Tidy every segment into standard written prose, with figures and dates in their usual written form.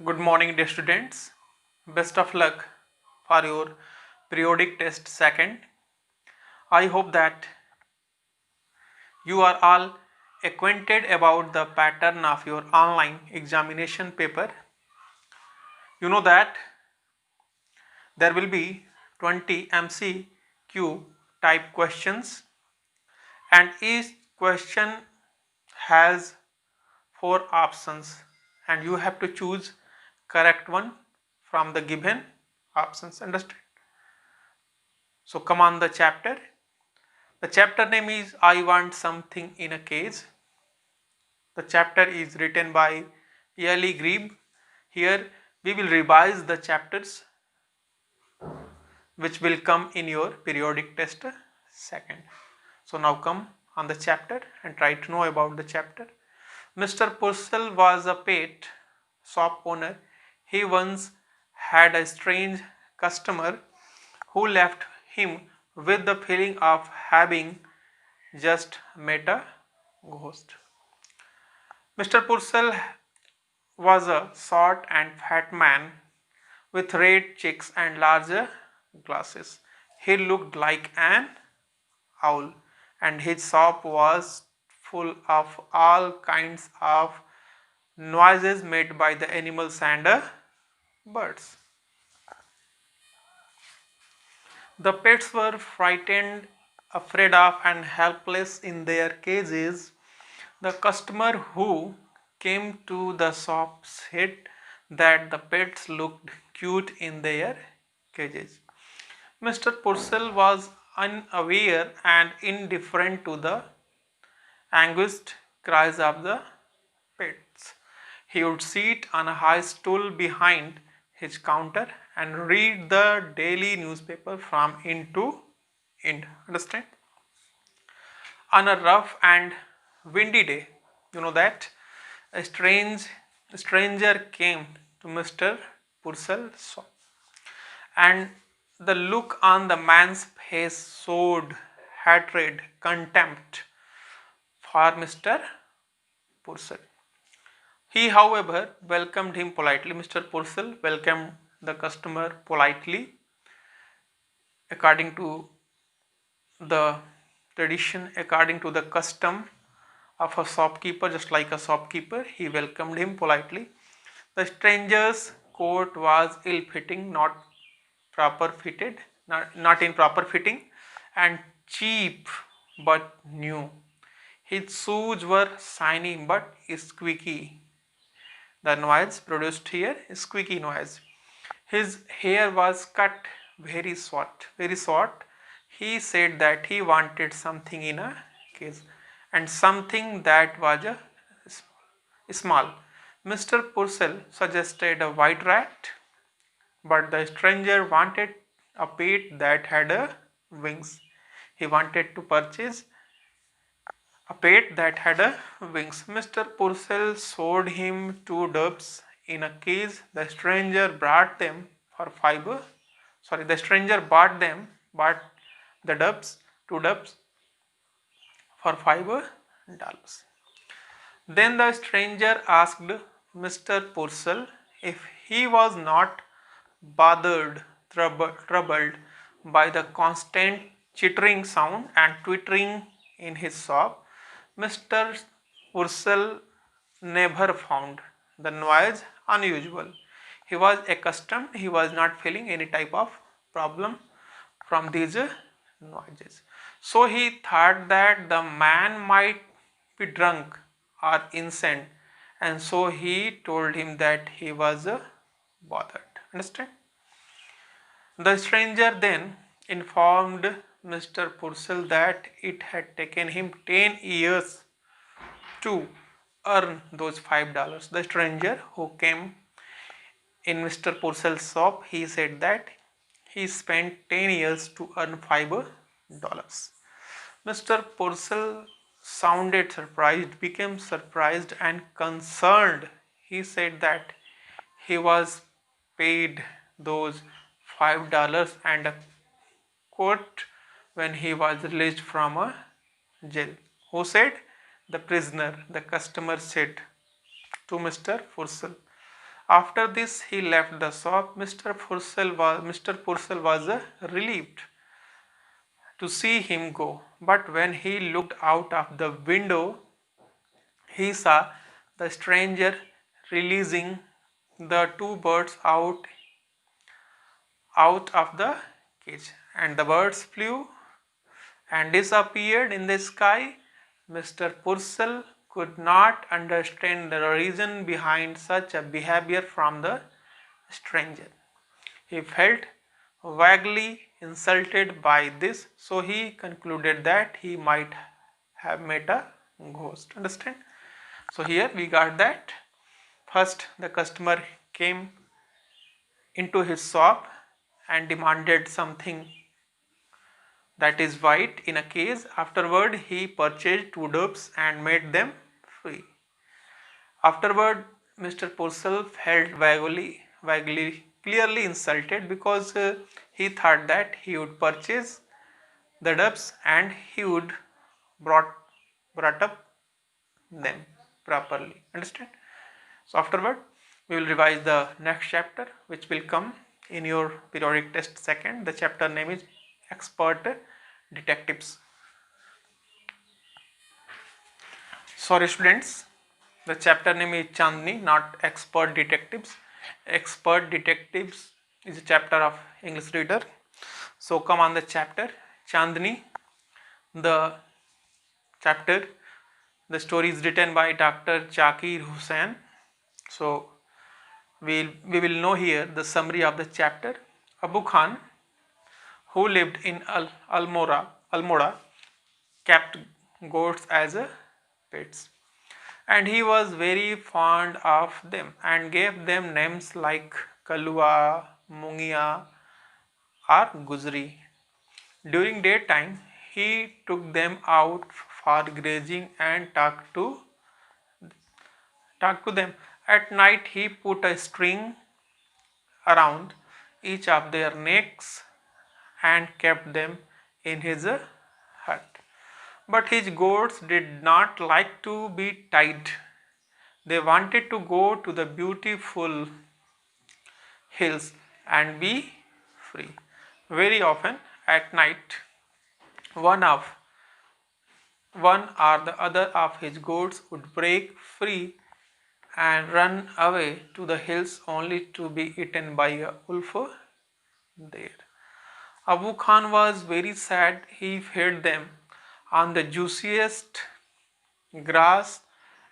Good morning, dear students. Best of luck for your periodic test second. I hope that you are all acquainted about the pattern of your online examination paper. You know that there will be 20 MCQ type questions, and each question has four options, and you have to choose correct one from the given options. Understand? So come on the chapter. The chapter name is I Want Something in a Cage. The chapter is written by Eli Grieb. Here we will revise the chapters which will come in your periodic test second. So now come on the chapter and try to know about the chapter. Mr. Purcell was a pet shop owner. He once had a strange customer who left him with the feeling of having just met a ghost. Mr. Purcell was a short and fat man with red cheeks and large glasses. He looked like an owl, and his shop was full of all kinds of noises made by the animals and birds. The pets were frightened, afraid of, and helpless in their cages. The customer who came to the shop said that the pets looked cute in their cages. Mr. Purcell was unaware and indifferent to the anguished cries of the pets. He would sit on a high stool behind his counter and read the daily newspaper from end to end. Understand? On a rough and windy day, you know that a stranger came to Mr. Purcell's shop, and the look on the man's face showed hatred, contempt for Mr. Purcell. He, however, welcomed him politely. Mr. Purcell welcomed the customer politely, according to the tradition, according to the custom of a shopkeeper. Just like a shopkeeper, he welcomed him politely. The stranger's coat was ill-fitting, not in proper fitting, and cheap but new. His shoes were shiny but squeaky. The noise produced here is squeaky noise. His hair was cut very short. He said that he wanted something in a case, and something that was small. Mr. Purcell suggested a white rat, but the stranger wanted a pet that had wings. He wanted to purchase a pet that had wings. Mr. Purcell showed him two doves in a cage. The stranger brought them for the stranger bought the two doves for $5. Then the stranger asked Mr. Purcell if he was not troubled by the constant chittering sound and twittering in his shop. Mr. Purcell never found the noise unusual. He was accustomed, he was not feeling any type of problem from these noises. So he thought that the man might be drunk or insane, and so he told him that he was bothered. Understand? The stranger then informed Mr. Purcell that it had taken him 10 years to earn those $5. The stranger who came in Mr. Purcell's shop, he said that he spent 10 years to earn $5. Mr. Purcell became surprised and concerned. He said that he was paid those $5 and a quote when he was released from a jail. Who said? The prisoner. The customer said to Mr. Purcell. After this, he left the shop. Mr. Purcell was relieved to see him go, but when he looked out of the window, he saw the stranger releasing the two birds out of the cage, and the birds flew and disappeared in the sky. Mr. Purcell could not understand the reason behind such a behavior from the stranger. He felt vaguely insulted by this, so he concluded that he might have met a ghost. Understand? So here we got that first the customer came into his shop and demanded something that is white in a case. Afterward, he purchased two doves and made them free. Afterward, Mr. Purcell felt clearly insulted because he thought that he would purchase the doves and he would brought up them properly. Understand? So afterward, we will revise the next chapter, which will come in your periodic test second. The chapter name is Expert Detectives. Sorry students, the chapter name is Chandni, not Expert Detectives. Expert Detectives is a chapter of English reader. So come on the chapter Chandni. The chapter, the story is written by Dr. Zakir Hussain. So we will know here the summary of the chapter. Abu Khan, who lived in Almora, kept goats as pets, and he was very fond of them and gave them names like Kalua, Mungia or Guzri. During daytime, he took them out for grazing and talked to them. At night, he put a string around each of their necks and kept them in his hut. But his goats did not like to be tied. They wanted to go to the beautiful hills and be free. Very often at night, one or the other of his goats would break free and run away to the hills only to be eaten by a wolf there. Abu Khan was very sad. He fed them on the juiciest grass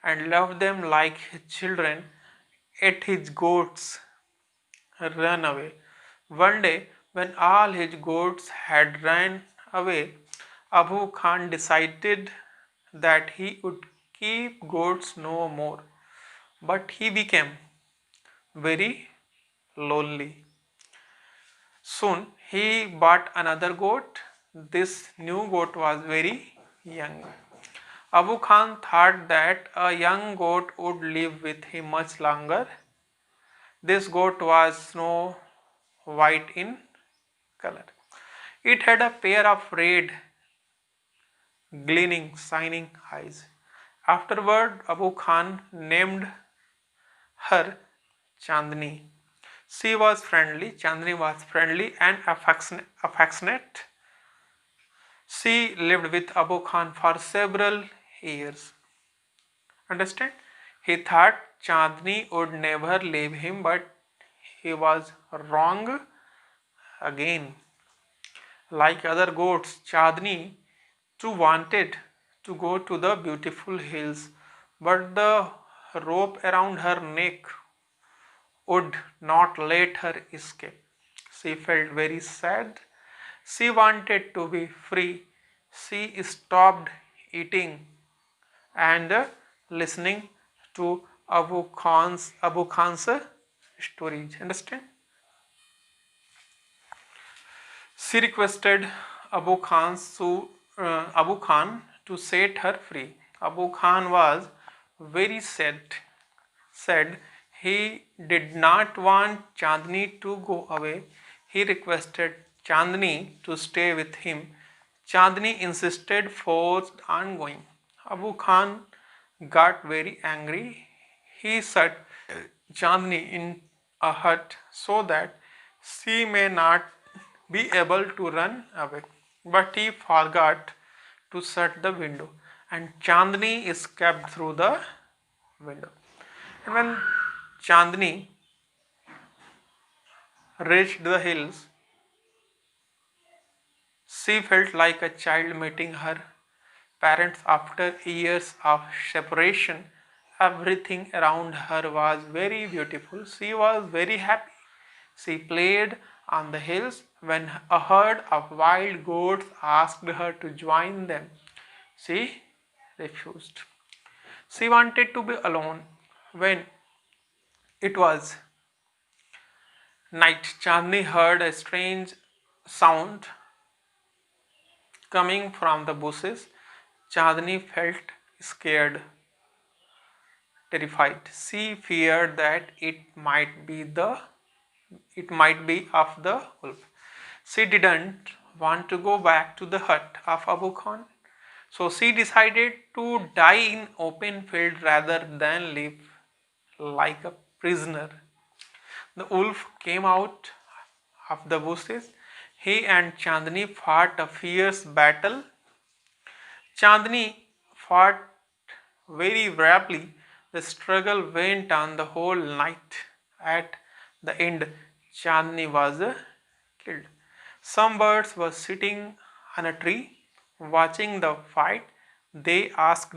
and loved them like his children. Yet his goats ran away. One day, when all his goats had run away, Abu Khan decided that he would keep goats no more. But he became very lonely. Soon he bought another goat. This new goat was very young. Abu Khan thought that a young goat would live with him much longer. This goat was snow white in color. It had a pair of red, gleaming, shining eyes. Afterward, Abu Khan named her Chandni. Chandni was friendly and affectionate. She lived with Abu Khan for several years. Understand? He thought Chandni would never leave him, but he was wrong again. Like other goats, Chandni too wanted to go to the beautiful hills, but the rope around her neck would not let her escape. She felt very sad. She wanted to be free. She stopped eating and listening to Abu Khan's stories. Understand? She requested Abu Khan to set her free. Abu Khan was very sad. Said he did not want Chandni to go away. He requested Chandni to stay with him. Chandni insisted, forced on going. Abu Khan got very angry. He said, Chandni in a hut so that she may not be able to run away. But he forgot to shut the window, and Chandni escaped through the window. And when Chandni reached the hills, she felt like a child meeting her parents after years of separation. Everything around her was very beautiful. She was very happy. She played on the hills when a herd of wild goats asked her to join them. She refused. She wanted to be alone. When it was night, Chandni heard a strange sound coming from the bushes. Chandni felt scared, terrified. She feared that it might be of the wolf. She didn't want to go back to the hut of Abu Khan, so she decided to die in open field rather than live like a prisoner. The wolf came out of the bushes. He and Chandni fought a fierce battle. Chandni fought very bravely. The struggle went on the whole night. At the end, Chandni was killed. Some birds were sitting on a tree watching the fight. They asked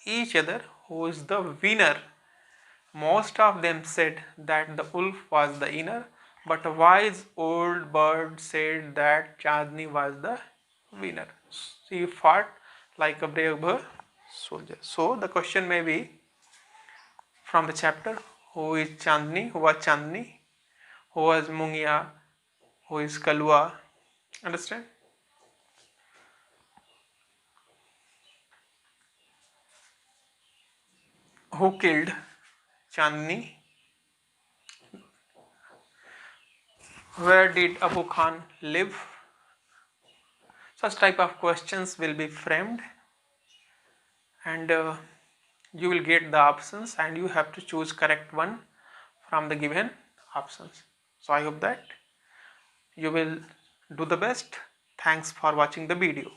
each other who is the winner. Most of them said that the wolf was the winner, but a wise old bird said that Chandni was the winner. She fought like a brave soldier. So the question may be from the chapter: who is Chandni? Who was Chandni? Who was Mungia? Who is Kalua? Understand? Who killed Chandni? Where did Abu Khan live? Such type of questions will be framed, and you will get the options, and you have to choose correct one from the given options. So I hope that you will do the best. Thanks for watching the video.